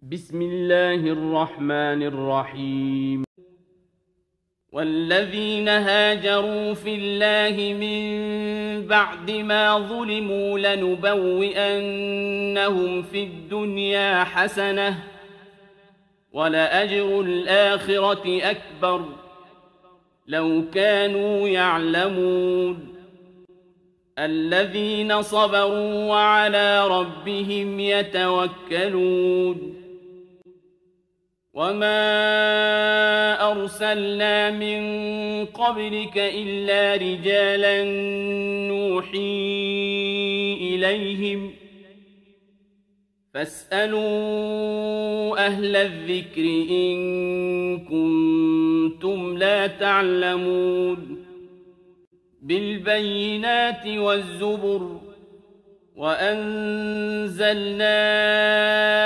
بسم الله الرحمن الرحيم والذين هاجروا في الله من بعد ما ظلموا لنبوئنهم في الدنيا حسنة ولأجر الآخرة أكبر لو كانوا يعلمون الذين صبروا وعلى ربهم يتوكلون وما أرسلنا من قبلك إلا رجالا نوحي إليهم فاسألوا أهل الذكر إن كنتم لا تعلمون بالبينات والزبر وأنزلنا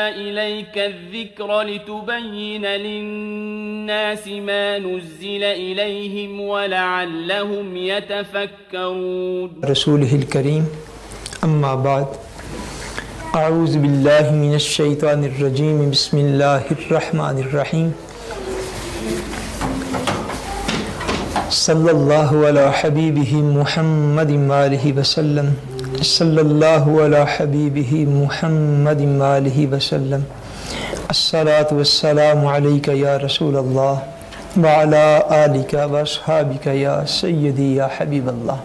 إليك الذكر لتبين للناس ما نزل إليهم ولعلهم يتفكرون رسوله الكريم أما بعد أعوذ بالله من الشيطان الرجيم بسم الله الرحمن الرحيم صلى الله على حبيبه محمد وآله وسلم صلی اللہ علی حبیبہ محمد وآلہ وسلم الصلاۃ والسلام علیک یا رسول اللہ وعلی آلک واصحابک یا سیدی یا حبیب اللہ۔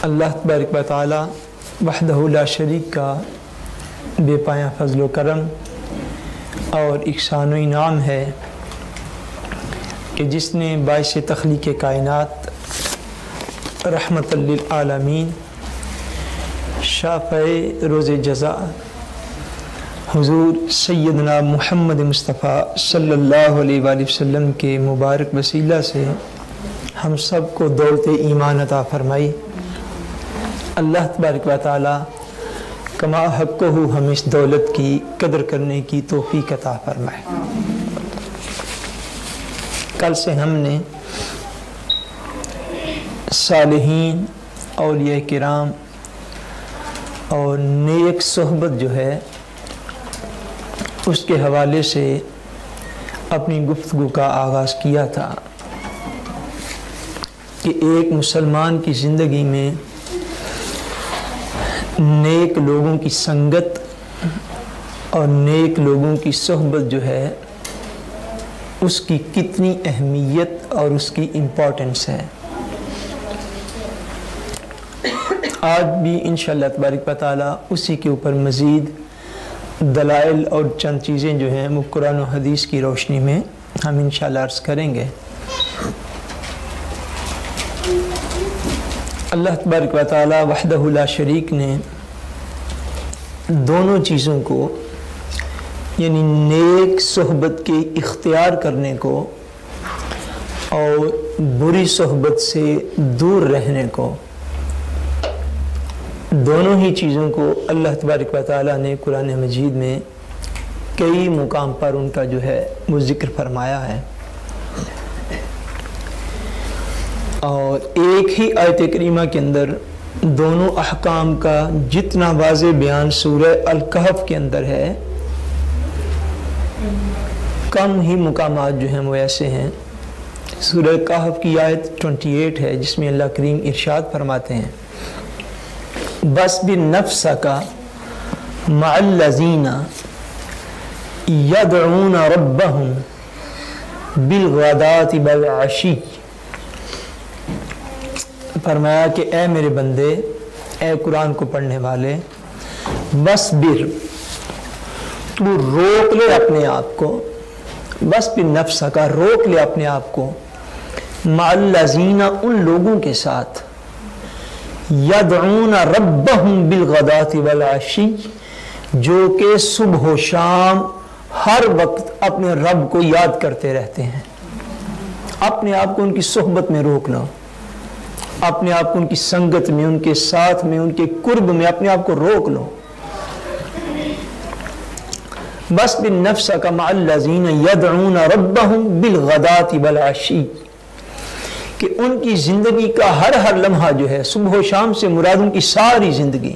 اللہ تبارک و تعالی وحدہ لا شریک کا بے پایاں فضل و کرم اور احسان و انعام ہے کہ جس نے باعث تخلیق کائنات رحمت للعالمین شافع روز جزا حضور سیدنا محمد مصطفیٰ صلی اللہ علیہ وآلہ وسلم کے مبارک وسیلہ سے ہم سب کو دولت ایمان عطا فرمائی۔ اللہ تبارک و تعالی کما حقہ ہم اس دولت کی قدر کرنے کی توفیق عطا فرمائے۔ کل سے ہم نے صالحین، اولیاء کرام اور نیک صحبت جو ہے اس کے حوالے سے اپنی گفتگو کا آغاز کیا تھا کہ ایک مسلمان کی زندگی میں نیک لوگوں کی سنگت اور نیک لوگوں کی صحبت جو ہے اس کی کتنی اہمیت اور اس کی امپورٹنس ہے۔ آج بھی انشاءاللہ تبارک و تعالی اسی کے اوپر مزید دلائل اور چند چیزیں جو ہیں وہ قرآن و حدیث کی روشنی میں ہم انشاءاللہ عرض کریں گے۔ اللہ تبارک و تعالی وحدہ لا شریک نے دونوں چیزوں کو یعنی نیک صحبت کے اختیار کرنے کو اور بری صحبت سے دور رہنے کو، دونوں ہی چیزوں کو اللہ تبارک و تعالیٰ نے قرآن مجید میں کئی مقام پر ان کا جو ہے وہ ذکر فرمایا ہے، اور ایک ہی آیت کریمہ کے اندر دونوں احکام کا جتنا واضح بیان سورہ الکہف کے اندر ہے، کم ہی مقامات جو ہیں وہ ایسے ہیں۔ سورہ کہف کی آیت 28 ہے جس میں اللہ کریم ارشاد فرماتے ہیں وَاصْبِرْ نَفْسَكَ مَعَ الَّذِينَ يَدْعُونَ رَبَّهُمْ بِالْغَدَاةِ وَالْعَشِيِّ۔ فرمایا کہ اے میرے بندے، اے قرآن کو پڑھنے والے، وَاصْبِرْ، تو روک لے اپنے آپ کو، وَاصْبِرْ نَفْسَكَ، روک لے اپنے آپ کو، مَعَ الَّذِينَ، ان لوگوں کے ساتھ، یدعون ربہم بالغداۃ والعشی، جو کہ صبح و شام ہر وقت اپنے رب کو یاد کرتے رہتے ہیں۔ اپنے آپ کو ان کی صحبت میں روک لو، اپنے آپ کو ان کی سنگت میں، ان کے ساتھ میں، ان کے قرب میں اپنے آپ کو روک لو۔ وَاصْبِرْ نَفْسَكَ مَعَ الَّذِينَ يَدْعُونَ رَبَّهُمْ بِالْغَدَاةِ وَالْعَشِيِّ، کہ ان کی زندگی کا ہر لمحہ جو ہے، صبح و شام سے مراد ان کی ساری زندگی،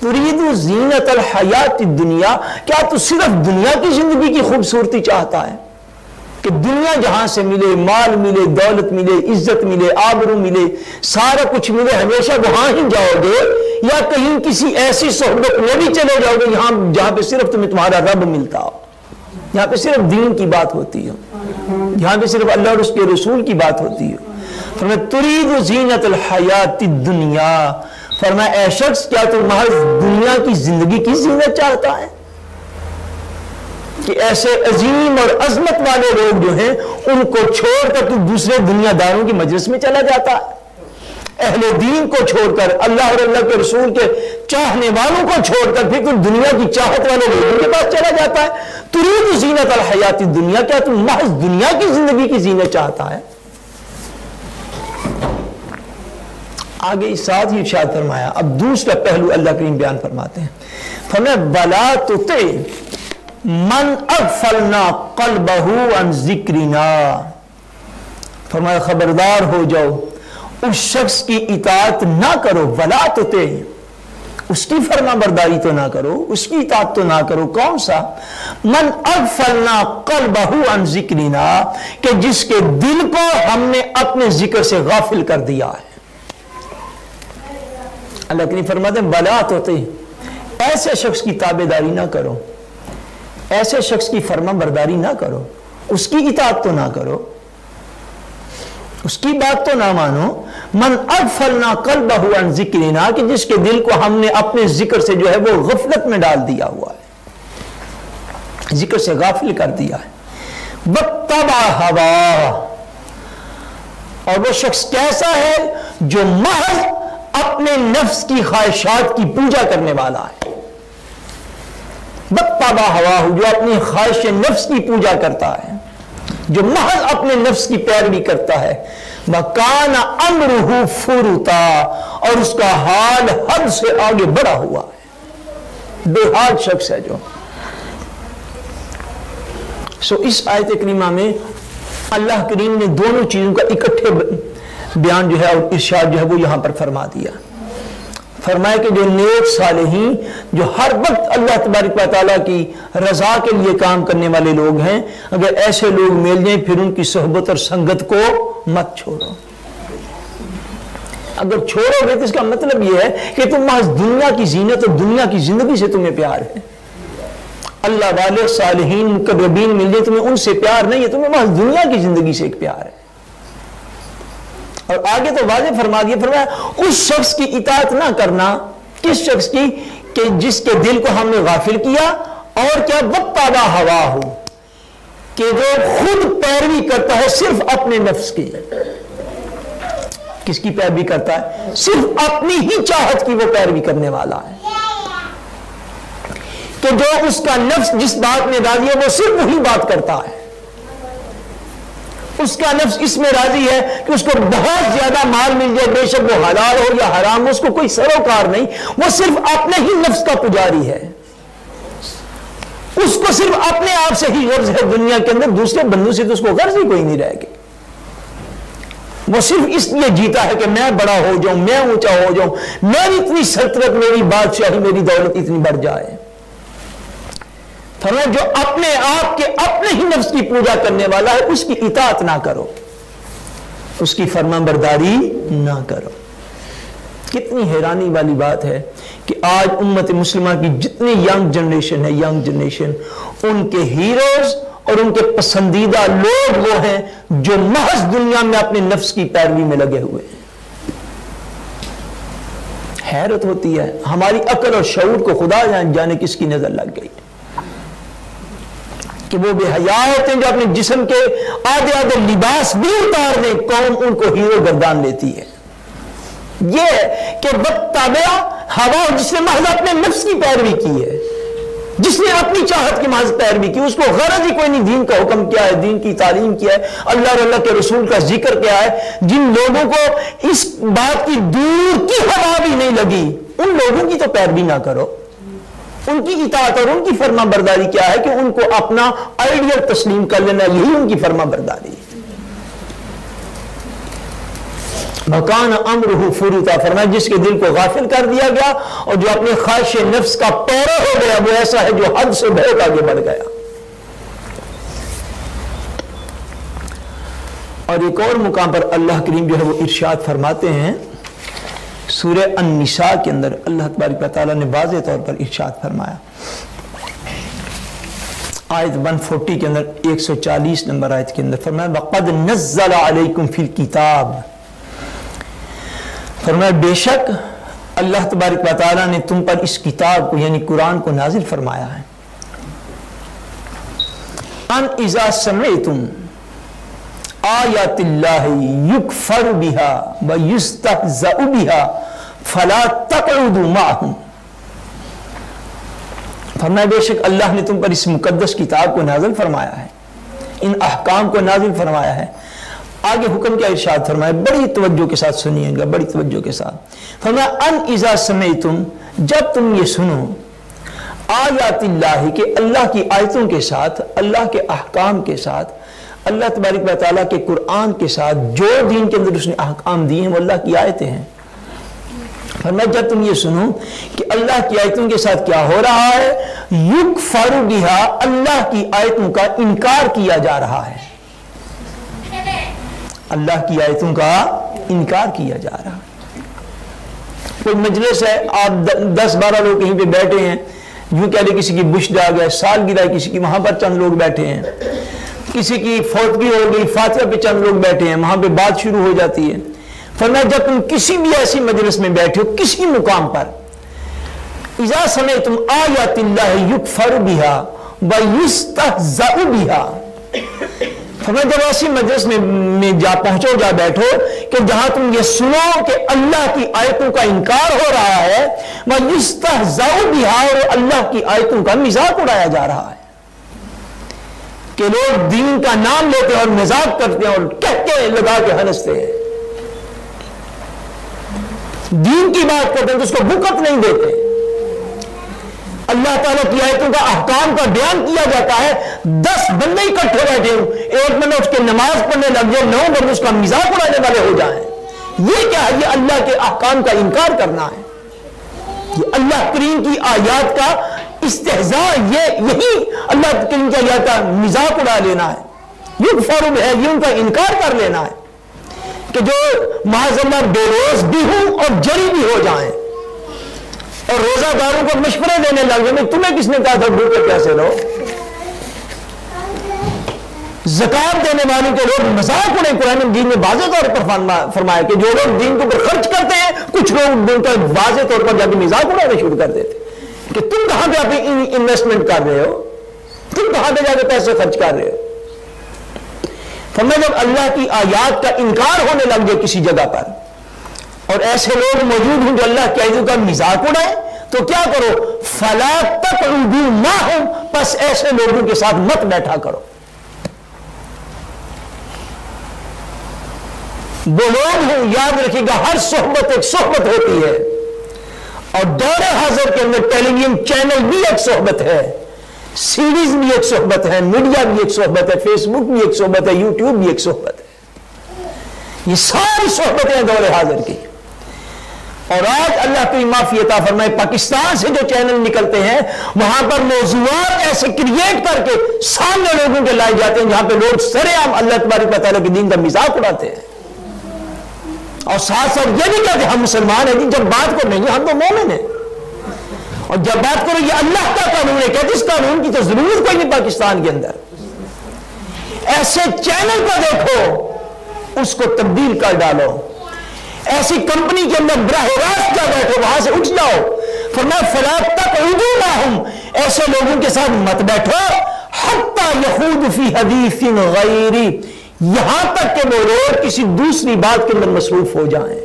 ترید زینت الحیات الدنیا، کیا تو صرف دنیا کی زندگی کی خوبصورتی چاہتا ہے کہ دنیا جہاں سے ملے، مال ملے، دولت ملے، عزت ملے، آبرو ملے، سارا کچھ ملے، ہمیشہ وہاں ہی جاؤ گے، یا کہیں کسی ایسی صحبت میں بھی چلے جاؤ گے جہاں پہ صرف تمہارا رب ملتا ہو، یہاں پہ صرف دین کی بات ہوتی ہو، یہاں پہ صرف اللہ اور اس کے رسول کی بات ہوتی ہو؟ فرمایا ترید زینت الحیات الدنیا، فرمایا اے شخص کیا تو محض دنیا کی زندگی کی زینت چاہتا ہے؟ کہ ایسے عظیم اور عظمت والے لوگ جو ہیں ان کو چھوڑ کر تو دوسرے دنیا داروں کی مجلس میں چلا جاتا ہے، اہل دین کو چھوڑ کر، اللہ اور اللہ کے رسول کے چاہنے والوں کو چھوڑ کر پھر تو دنیا کی چاہت والے لوگوں کے پاس چلا جاتا ہے۔ ترید زینت الحیات الدنیا، کیا تو محض دنیا کی زندگی کی زینت چاہتا ہے؟ آگے اس ساتھ ہی ارشاد فرمایا، اب دوسرا پہلو اللہ کریم بیان فرماتے ہیں، فرمایا وَلَا تُطِعْ مَنْ أَغْفَلْنَا قَلْبَهُ عَنْ ذِكْرِنَا، فرمایا خبردار ہو جاؤ، اس شخص کی اطاعت نہ کرو، وَلَا تُطِعْ، اس کی فرما برداری تو نہ کرو، اس کی اطاعت تو نہ کرو، کون سا؟ مَنْ أَغْفَلْنَا قَلْبَهُ عَنْ ذِكْرِنَا، کہ جس کے دل کو ہم نے اپنے ذکر سے غافل کر دیا ہے۔ اللہ کریم فرماتے ہیں وَلَا تُطِعْ، ایسے شخص کی تابعداری نہ کرو، ایسے شخص کی فرما برداری نہ کرو، اس کی اطاعت تو نہ کرو، اس کی بات تو نہ مانو۔ من اغفلنا قلبہ عن ذکرنا، کہ جس کے دل کو ہم نے اپنے ذکر سے جو ہے وہ غفلت میں ڈال دیا ہوا ہے، ذکر سے غافل کر دیا ہے۔ واتبع ہواہ، اور وہ شخص کیسا ہے؟ جو محض اپنے نفس کی خواہشات کی پوجا کرنے والا ہے۔ واتبع ہواہ، جو اپنی خواہش نفس کی پوجا کرتا ہے، جو محض اپنے نفس کی پیروی کرتا ہے۔ وَكَانَ أَمْرُهُ فُرُطًا، اور اس کا حال حد سے آگے بڑھا ہوا ہے، بے حال شخص ہے جو۔ اس آیت کریمہ میں اللہ کریم نے دونوں چیزوں کا اکٹھے بیان جو ہے اور ارشاد جو ہے وہ یہاں پر فرما دیا۔ فرمایا کہ جو نیک صالحین، جو ہر وقت اللہ تبارک و تعالیٰ کی رضا کے لیے کام کرنے والے لوگ ہیں، اگر ایسے لوگ مل جائیں پھر ان کی صحبت اور سنگت کو مت چھوڑو۔ اگر چھوڑو گے تو اس کا مطلب یہ ہے کہ تم محض دنیا کی زینت اور دنیا کی زندگی سے تمہیں پیار ہے۔ اللہ والے صالحین مقربین مل جائیں تمہیں ان سے پیار نہیں ہے، تمہیں محض دنیا کی زندگی سے ایک پیار ہے۔ اور آگے تو واضح فرما دیا، فرمایا اس شخص کی اطاعت نہ کرنا، کس شخص کی؟ کہ جس کے دل کو ہم نے غافل کیا، اور کیا؟ واتبع ہواہ، کہ جو خود پیروی کرتا ہے صرف اپنے نفس کی۔ کس کی پیروی کرتا ہے؟ صرف اپنی ہی چاہت کی وہ پیروی کرنے والا ہے، کہ جو اس کا نفس جس بات میں راضی ہے وہ صرف وہی بات کرتا ہے۔ اس کا نفس اس میں راضی ہے کہ اس کو بہت زیادہ مال مل جائے، بے شک وہ حلال ہو یا حرام ہو، اس کو کوئی سروکار نہیں، وہ صرف اپنے ہی نفس کا پجاری ہے، اس کو صرف اپنے آپ سے ہی غرض ہے دنیا کے اندر، دوسرے بندوں سے تو اس کو غرض ہی کوئی نہیں رہے گی۔ وہ صرف اس لیے جیتا ہے کہ میں بڑا ہو جاؤں، میں اونچا ہو جاؤں، میری اتنی سلطنت، میری بادشاہی، میری دولت اتنی بڑھ جائے۔ فرمایا جو اپنے آپ کے اپنے ہی نفس کی پوجا کرنے والا ہے اس کی اطاعت نہ کرو، اس کی فرما برداری نہ کرو۔ کتنی حیرانی والی بات ہے کہ آج امت مسلمہ کی جتنی ینگ جنریشن ہے، ینگ جنریشن، ان کے ہیروز اور ان کے پسندیدہ لوگ وہ ہیں جو محض دنیا میں اپنے نفس کی پیروی میں لگے ہوئے ہیں۔ حیرت ہوتی ہے، ہماری عقل اور شعور کو خدا جانے کس کی نظر لگ گئی کہ وہ بے حیا ہوتے ہیں جو اپنے جسم کے آدھے آدھے لباس بھی اتار دیں، قوم ان کو ہیرو گردان لیتی ہے۔ یہ کہ واتبع ہواہ، جس نے محض اپنے نفس کی پیروی کی ہے، جس نے اپنی چاہت کی محض پیروی کی، اس کو غرض ہی کوئی نہیں دین کا حکم کیا ہے، دین کی تعلیم کیا ہے، اللہ اور اللہ کے رسول کا ذکر کیا ہے۔ جن لوگوں کو اس بات کی دور کی ہوا بھی نہیں لگی، ان لوگوں کی تو پیروی نہ کرو۔ ان کی اطاعت اور ان کی فرما برداری کیا ہے کہ ان کو اپنا آئیڈیل تسلیم کر لینا، یہی ان کی فرما برداری ہے۔ مکان امرہ فرطا، فرمایا جس کے دل کو غافل کر دیا گیا اور جو اپنے خواہش نفس کا پیرو ہو گیا وہ ایسا ہے جو حد سے بہت آگے بڑھ گیا۔ اور ایک اور مقام پر اللہ کریم جو ہے وہ ارشاد فرماتے ہیں، سورہ النساء کے اندر اللہ تبارک و تعالیٰ نے واضح طور پر ارشاد فرمایا، آیت 140 کے اندر 140 نمبر آیت کے اندر فرمایا وَقَدْ نَزَّلَ عَلَيْكُمْ فِي الْكِتَابِ، فرمایا بے شک اللہ تبارک و تعالیٰ نے تم پر اس کتاب کو یعنی قرآن کو نازل فرمایا ہے، ان اذا سمعتم آیات اللہ یکفر بہا ویستہزأ بہا فلا تقعدوا معہم، فرمایا بے شک اللہ نے تم پر اس مقدس کتاب کو نازل فرمایا ہے، ان احکام کو نازل فرمایا ہے۔ آگے حکم کیا ارشاد فرمایا، بڑی توجہ کے ساتھ سنیے گا، بڑی توجہ کے ساتھ فرمایا ان اذا سمعتم، جب تم یہ سنو آیات اللہ کہ اللہ کی آیتوں کے ساتھ، اللہ کے احکام کے ساتھ، اللہ تبارک و تعالیٰ کے قرآن کے ساتھ جو دین کے اندر اس نے احکام دیے ہیں وہ اللہ کی آیتیں ہیں، فرمایا جب تم یہ سنو کہ اللہ کی آیتوں کے ساتھ کیا ہو رہا ہے، یکفر بہا، اللہ کی آیتوں کا انکار کیا جا رہا ہے، اللہ کی آیتوں کا انکار کیا جا رہا ہے۔ کوئی مجلس ہے، آپ 10-12 لوگ کہیں پہ بیٹھے ہیں، یوں کہہ لیں کسی کی بشد آ گئے، سالگرہ ہے کسی کی، وہاں پر چند لوگ بیٹھے ہیں، کسی کی فوتگی ہو گئی، فاتحہ پہ چند لوگ بیٹھے ہیں، وہاں پہ بات شروع ہو جاتی ہے۔ فرمایا جب تم کسی بھی ایسی مجلس میں بیٹھے ہو، کسی مقام پر، اذا سمعتم آیات اللہ یکفر بہا ویستہزأ بہا، فرمایا جب ایسی مجلس میں جا پہنچو، جا بیٹھو کہ جہاں تم یہ سنو کہ اللہ کی آیتوں کا انکار ہو رہا ہے، ویستہزأ بہا، اور اللہ کی آیتوں کا مذاق اڑایا جا رہا ہے، کہ لوگ دین کا نام لیتے ہیں اور مذاق کرتے ہیں اور کہتے ہیں، لگا کے ہنستے ہیں، دین کی بات کرتے ہیں تو اس کو بکت نہیں دیتے، اللہ تعالیٰ کی آیتوں کا احکام کا بیان کیا جاتا ہے، 10 بندے اکٹھے بیٹھے ہوں، ایک بندہ اس کے نماز پڑھنے لگ جائے، 9 بندے اس کا مذاق اڑانے والے ہو جائیں، یہ کیا ہے؟ یہ اللہ کے احکام کا انکار کرنا ہے، یہ اللہ کریم کی آیات کا استہزاء، یہی اللہ کریم کی آیات کا مذاق اڑا لینا ہے، یکفر بہا، یہ ان کا انکار کر لینا ہے کہ جو معاذ اللہ بے روز بھی ہوں اور جری بھی ہو جائیں اور روزہ داروں کو مشورے دینے لگ جائیں، تمہیں کس نے کہا تھا بھوکے پیاسے رہو، زکات دینے والوں کے لوگ مذاق اڑے، قرآن مجید میں واضح طور پر فرمایا کہ جو لوگ دین کے اوپر خرچ کرتے ہیں، کچھ لوگ ان کا واضح طور پر جا کے مذاق اڑانے شروع کر دیتے کہ تم کہاں پہ اپنی انویسٹمنٹ کر رہے ہو، تم کہاں پہ جا کے پیسے خرچ کر رہے ہو۔ فرمایا جب اللہ کی آیات کا انکار ہونے لگ جائے کسی جگہ پر اور ایسے لوگ موجود ہیں جو اللہ کی آیتوں کا مذاق اڑائیں، تو کیا کرو، فلا تقعدوا معہم، پس ایسے لوگوں کے ساتھ مت بیٹھا کرو۔ وہ لوگ ہیں، یاد رکھیے گا، ہر صحبت ایک صحبت ہوتی ہے، اور دور حاضر کے اندر ٹیلی ویژن چینل بھی ایک صحبت ہے، سیریز بھی ایک صحبت ہے، میڈیا بھی ایک صحبت ہے، فیس بک بھی ایک صحبت ہے، یوٹیوب بھی ایک صحبت ہے، یہ ساری صحبتیں ہیں دور حاضر کی۔ اور آج اللہ کی معافی عطا فرمائے، پاکستان سے جو چینل نکلتے ہیں وہاں پر موضوعات ایسے کریٹ کر کے سامنے لوگوں کے لائے جاتے ہیں جہاں پہ لوگ سر عام اللہ تبارک و تعالیٰ کے دین کا مذاق اڑاتے ہیں، اور ساتھ ساتھ یہ نہیں کہتے ہم مسلمان ہیں، جب بات کو نہیں، ہم تو مومن ہیں، اور جب بات کرو یہ اللہ کا قانون ہے، کہتے اس قانون کی تو ضرورت کوئی نہیں پاکستان کے اندر۔ ایسے چینل کو دیکھو، اس کو تبدیل کر ڈالو، ایسی کمپنی کے اندر براہ راست جا بیٹھو، وہاں سے اٹھ جاؤ، فرمایا فلا تقعدوا معہم، ایسے لوگوں کے ساتھ مت بیٹھو، حتی یخوضوا فی حدیث غیری، یہاں تک کہ وہ لوگ کسی دوسری بات کے اندر مصروف ہو جائیں،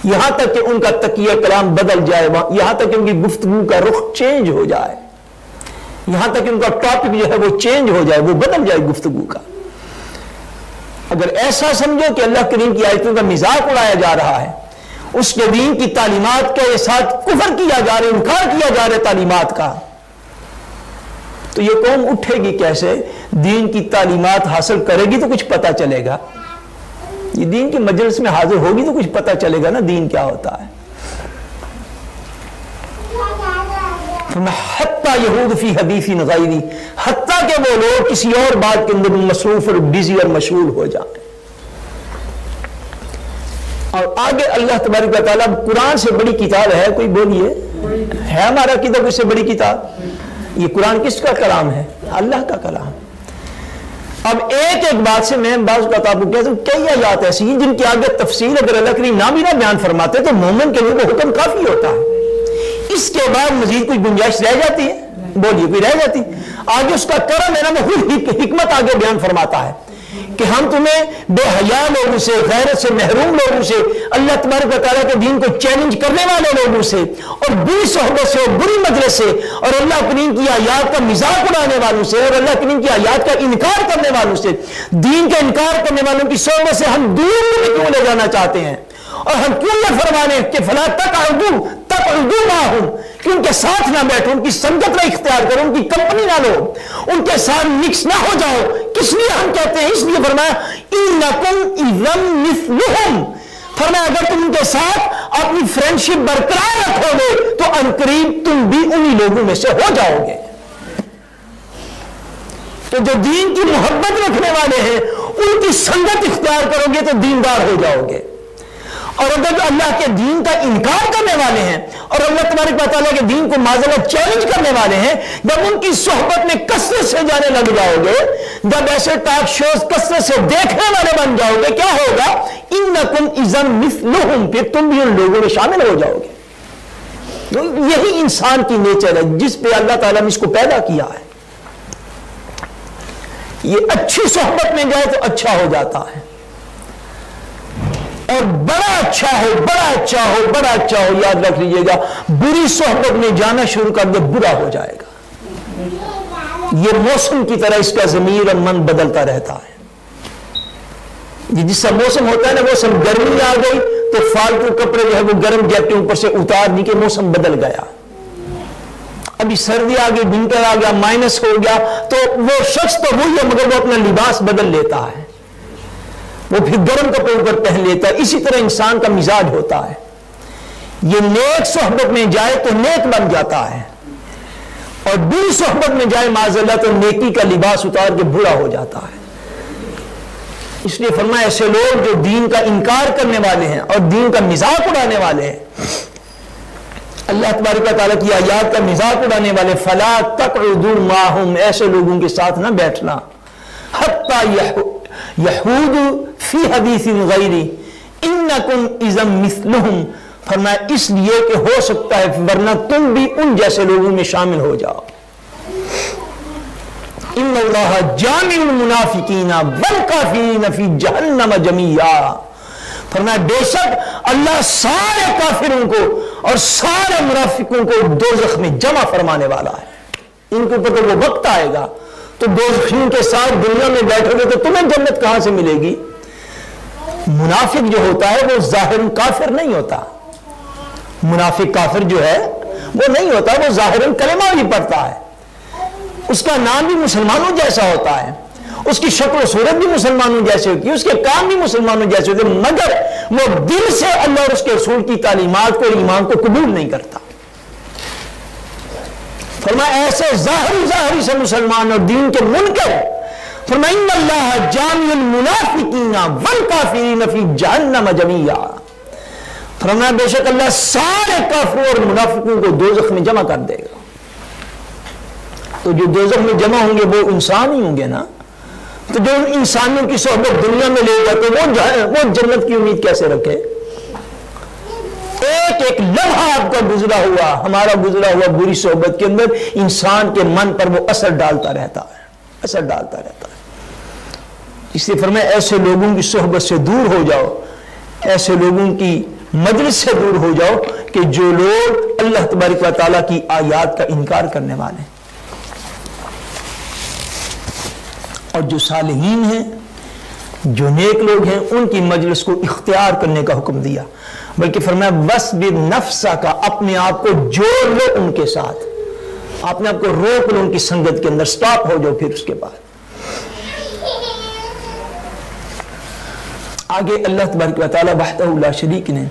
یہاں تک کہ ان کا تکیہ کلام بدل جائے، یہاں تک کہ ان کی گفتگو کا رخ چینج ہو جائے، یہاں تک کہ ان کا ٹاپک جو ہے وہ چینج ہو جائے، وہ بدل جائے گفتگو کا۔ اگر ایسا سمجھو کہ اللہ کریم کی آیتوں کا مذاق اڑایا جا رہا ہے، اس کے دین کی تعلیمات کے ساتھ کفر کیا جا رہا ہے، انکار کیا جا رہا ہے تعلیمات کا، تو یہ قوم اٹھے گی کیسے؟ دین کی تعلیمات حاصل کرے گی تو کچھ پتہ چلے گا، یہ دین کی مجلس میں حاضر ہوگی تو کچھ پتہ چلے گا نا دین کیا ہوتا ہے. حتیٰ یہود فی حدیث غیری، حتیٰ کہ وہ لوگ کسی اور بات کے اندر مصروف اور بزی اور مشغول ہو جائیں. اور آگے اللہ تبارک و تعالیٰ قرآن سے بڑی کتاب ہے کوئی بولیے ہے ہمارا کتاب اس سے بڑی کتاب؟ یہ قرآن کس کا کلام ہے؟ اللہ کا کلام. اب ایک ایک بات سے میں بعض کا آپ کو کہتا ہوں کئی آیات ایسی ہیں جن کی آگے تفصیل اگر اللہ کریم نہ بھی نہ بیان فرماتے تو مومن کے لیے وہ حکم کافی ہوتا ہے. اس کے بعد مزید کوئی گنجائش رہ جاتی ہے؟ بولیے کوئی رہ جاتی؟ آگے اس کا کرم ہے نا محض حکمت آگے بیان فرماتا ہے کہ ہم تمہیں بے حیا لوگوں سے، غیرت سے محروم لوگوں سے، اللہ تبارک و تعالیٰ کے دین کو چیلنج کرنے والے لوگوں سے اور بری صحبت سے اور بری مجلس سے اور اللہ کریم کی آیات کا مذاق اڑانے والوں سے اور اللہ کریم کی آیات کا انکار کرنے والوں سے، دین کا انکار کرنے والوں کی صحبت سے ہم دور میں کیوں لے جانا چاہتے ہیں؟ اور ہم کیوں نہ فرمانے کہ فلا تقعدوا معهم کہ ان کے ساتھ نہ بیٹھو، ان کی سنگت نہ اختیار کرو، ان کی کمپنی نہ لو، ان کے ساتھ مکس نہ ہو جاؤ. کس لیے ہم کہتے ہیں؟ اس لیے فرمایا انکم اذا مثلہم، فرمایا اگر تم ان کے ساتھ اپنی فرینڈشپ برقرار رکھو گے تو عنقریب تم بھی انہی لوگوں میں سے ہو جاؤ گے. تو جو دین کی محبت رکھنے والے ہیں ان کی سنگت اختیار کرو گے تو دیندار ہو جاؤ گے. اور اگر جو اللہ کے دین کا انکار کرنے والے ہیں اور اللہ تبارک و تعالیٰ کے دین کو معذرت چیلنج کرنے والے ہیں، جب ان کی صحبت میں کثرت سے جانے لگ جاؤ گے، جب ایسے ٹاک شوز کثرت سے دیکھنے والے بن جاؤ گے، کیا ہوگا؟ انکم اذا مثلہم، پھر تم بھی ان لوگوں میں شامل ہو جاؤ گے. یہی انسان کی نیچر ہے جس پہ اللہ تعالیٰ نے اس کو پیدا کیا ہے. یہ اچھی صحبت میں جائے تو اچھا ہو جاتا ہے، اور بڑا اچھا ہو، بڑا اچھا ہو، بڑا اچھا ہو، یاد رکھ لیجئے گا بری صحبت میں جانا شروع کر دے برا ہو جائے گا. یہ موسم کی طرح اس کا ضمیر اور من بدلتا رہتا ہے. یہ جس کا موسم ہوتا ہے نا، موسم گرمی آ گئی تو فالتو کپڑے جو ہے وہ گرم جیکٹ اوپر سے اتار دی کہ موسم بدل گیا. ابھی سردی آ گئی، ونٹر آ گیا، مائنس ہو گیا، تو وہ شخص تو وہی ہے مگر وہ اپنا لباس بدل لیتا ہے، وہ پھر گرم کپڑے اوپر پہن لیتا ہے. اسی طرح انسان کا مزاج ہوتا ہے. یہ نیک صحبت میں جائے تو نیک بن جاتا ہے، اور بری صحبت میں جائے معاذ اللہ تو نیکی کا لباس اتار کے برا ہو جاتا ہے. اس لیے فرمایا ایسے لوگ جو دین کا انکار کرنے والے ہیں اور دین کا مذاق اڑانے والے ہیں، اللہ تبارک و تعالیٰ کی آیات کا مذاق اڑانے والے، فلا تقعدوا معهم، ایسے لوگوں کے ساتھ نہ بیٹھنا. حتی یحود فی حدیث غیری انکم اذا مثلہم، فرمایا اس لیے کہ ہو سکتا ہے ورنہ تم بھی ان جیسے لوگوں میں شامل ہو جاؤ. ان اللہ جامع المنافقین والکافرین فی جہنم جمیعا، فرمایا بے شک اللہ سارے کافروں کو اور سارے منافقوں کو دوزخ میں جمع فرمانے والا ہے. ان کے اوپر تو وہ وقت آئے گا تو دوزخیوں کے ساتھ دنیا میں بیٹھو گے تو تمہیں جنت کہاں سے ملے گی؟ منافق جو ہوتا ہے وہ ظاہر کافر نہیں ہوتا. منافق کافر جو ہے وہ نہیں ہوتا، وہ ظاہر کلمہ بھی پڑھتا ہے، اس کا نام بھی مسلمانوں جیسا ہوتا ہے، اس کی شکل و صورت بھی مسلمانوں جیسے ہوتی ہے، اس کے کام بھی مسلمانوں جیسے ہوتے ہیں، مگر وہ دل سے اللہ اور اس کے رسول کی تعلیمات کو اور ایمان کو قبول نہیں کرتا. فرمایا ایسے ظاہری سے مسلمان اور دین کے منکر، فرمایا ان اللہ جامع المنافقین والکافرین فی جہنم جمیعا، فرمایا بے شک اللہ سارے کافروں اور منافقوں کو دوزخ میں جمع کر دے گا. تو جو دوزخ میں جمع ہوں گے وہ انسان ہی ہوں گے نا، تو جو انسانوں کی صحبت دنیا میں لے جاتے وہ جنت کی امید کیسے رکھے؟ ایک ایک لمحہ آپ کا گزرا ہوا، ہمارا گزرا ہوا بری صحبت کے اندر انسان کے من پر وہ اثر ڈالتا رہتا ہے، اثر ڈالتا رہتا ہے. اس لیے فرمایا ایسے لوگوں کی صحبت سے دور ہو جاؤ، ایسے لوگوں کی مجلس سے دور ہو جاؤ کہ جو لوگ اللہ تبارک و تعالیٰ کی آیات کا انکار کرنے والے ہیں. اور جو صالحین ہیں، جو نیک لوگ ہیں، ان کی مجلس کو اختیار کرنے کا حکم دیا، بلکہ فرمایا وَاسْبِرْ نَفْسَكَ، اپنے آپ کو جوڑ لو ان کے ساتھ، اپنے آپ کو روک لو ان کی سنگت کے اندر، سٹاپ ہو جاؤ. پھر اس کے بعد آگے اللہ تبارک و تعالی وحدہ لا شریک نے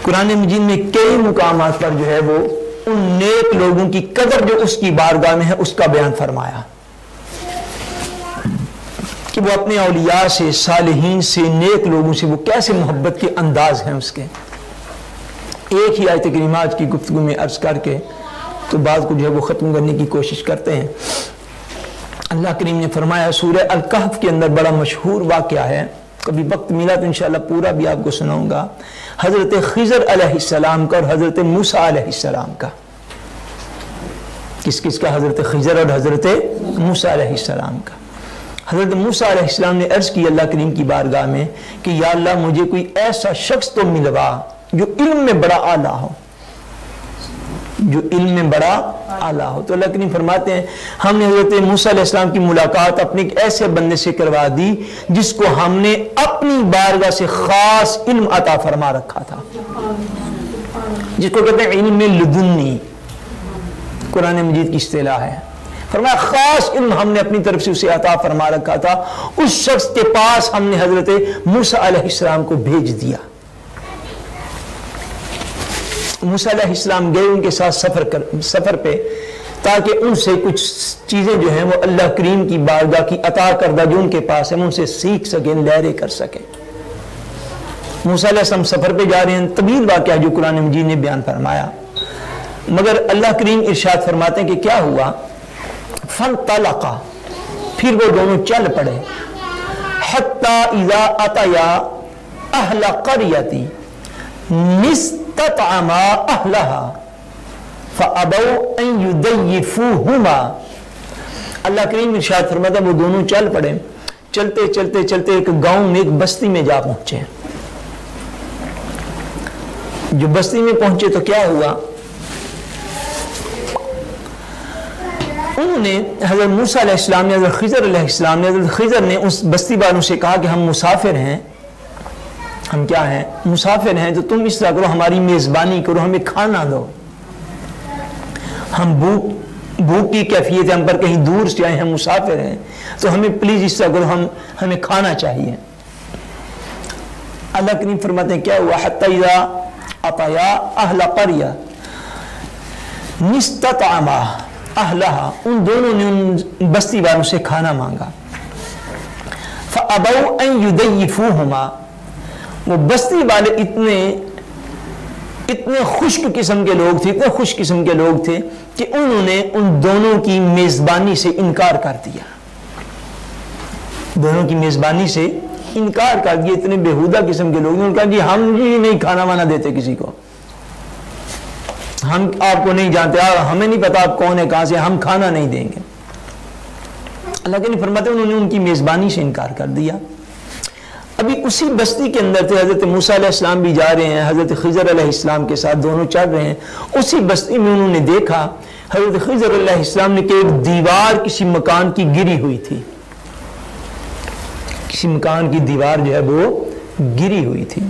قرآن مجید میں کئی مقامات پر جو ہے وہ ان نیک لوگوں کی قدر جو اس کی بارگاہ میں ہے اس کا بیان فرمایا کہ وہ اپنے اولیاء سے، صالحین سے، نیک لوگوں سے وہ کیسے محبت کے انداز ہیں اس کے۔ ایک ہی آیت کریمہ آج کی گفتگو میں عرض کر کے تو بات کو جو ہے وہ ختم کرنے کی کوشش کرتے ہیں۔ اللہ کریم نے فرمایا سورہ الکہف کے اندر بڑا مشہور واقعہ ہے، کبھی وقت ملا تو انشاءاللہ پورا بھی آپ کو سناؤں گا، حضرت خضر علیہ السلام کا اور حضرت موسیٰ علیہ السلام کا۔ کس کا؟ حضرت خضر اور حضرت موسیٰ علیہ السلام کا۔ حضرت موسیٰ علیہ السلام نے عرض کی اللہ کریم کی بارگاہ میں کہ یا اللہ مجھے کوئی ایسا شخص تو ملوا جو علم میں بڑا اعلیٰ ہو، جو علم میں بڑا اعلیٰ ہو۔ تو اللہ کریم فرماتے ہیں ہم نے حضرت موسیٰ علیہ السلام کی ملاقات اپنے ایک ایسے بندے سے کروا دی جس کو ہم نے اپنی بارگاہ سے خاص علم عطا فرما رکھا تھا، جس کو کہتے ہیں علم لدنی، قرآن مجید کی اصطلاح ہے۔ فرمایا خاص علم ہم نے اپنی طرف سے اسے عطا فرما رکھا تھا، اس شخص کے پاس ہم نے حضرت موسیٰ علیہ السلام کو بھیج دیا۔ موسیٰ علیہ السلام گئے ان کے ساتھ سفر پہ تاکہ ان سے کچھ چیزیں جو ہیں وہ اللہ کریم کی بارگاہ کی عطا کردہ جو ان کے پاس ہے ان سے سیکھ سکیں، لہریں کر سکیں۔ موسیٰ علیہ السلام سفر پہ جا رہے ہیں، طویل واقعہ جو قرآن مجید نے بیان فرمایا، مگر اللہ کریم ارشاد فرماتے ہیں کہ کیا ہوا؟ فانطلقا، پھر وہ دونوں چل پڑے، حتی اذا اتیا اہل قریۃ نستطعما اہلہا فابوا ان یضیفوہما۔ اللہ کریم ارشاد فرماتا وہ دونوں چل پڑے، چلتے چلتے چلتے ایک گاؤں میں، ایک بستی میں جا پہنچے۔ جو بستی میں پہنچے تو کیا ہوا؟ انہوں نے حضرت موسیٰ علیہ السلام نے، حضرت خضر علیہ السلام نے، حضرت خضر نے اس بستی والوں سے کہا کہ ہم مسافر ہیں، ہم کیا ہیں؟ مسافر ہیں، تو تم اس طرح کرو ہماری میزبانی کرو، ہمیں کھانا دو، ہم بھوک کی کیفیت ہے، ہم پر کہیں دور سے آئے ہیں، مسافر ہیں، تو ہمیں پلیز اس طرح کرو، ہمیں کھانا چاہیے۔ اللہ کریم فرماتے ہیں کیا ہوا؟ حتی اذا اتیا اہل قریہ نستطعما اہلہا، ان دونوں نے ان بستی والوں سے کھانا مانگا، فابوا ان یضیفوہما، وہ بستی والے اتنے خشک قسم کے لوگ تھے، اتنے خوش قسم کے لوگ تھے کہ انہوں نے ان دونوں کی میزبانی سے انکار کر دیا، دونوں کی میزبانی سے انکار کر دیا۔ اتنے بےہودہ قسم کے لوگ، انہوں نے کہا جی ہم جی نہیں کھانا وانا دیتے کسی کو، ہم آپ کو نہیں جانتے، ہمیں نہیں پتا آپ کون ہے کہاں سے، ہم کھانا نہیں دیں گے۔ اللہ کے نہیں فرماتے انہوں نے ان کی میزبانی سے انکار کر دیا۔ ابھی اسی بستی کے اندر تھے، حضرت موسیٰ علیہ السلام بھی جا رہے ہیں، حضرت خضر علیہ السلام کے ساتھ دونوں چل رہے ہیں، اسی بستی میں انہوں نے دیکھا حضرت خضر علیہ السلام نے کہ ایک دیوار کسی مکان کی گری ہوئی تھی، کسی مکان کی دیوار جو ہے وہ گری ہوئی تھی۔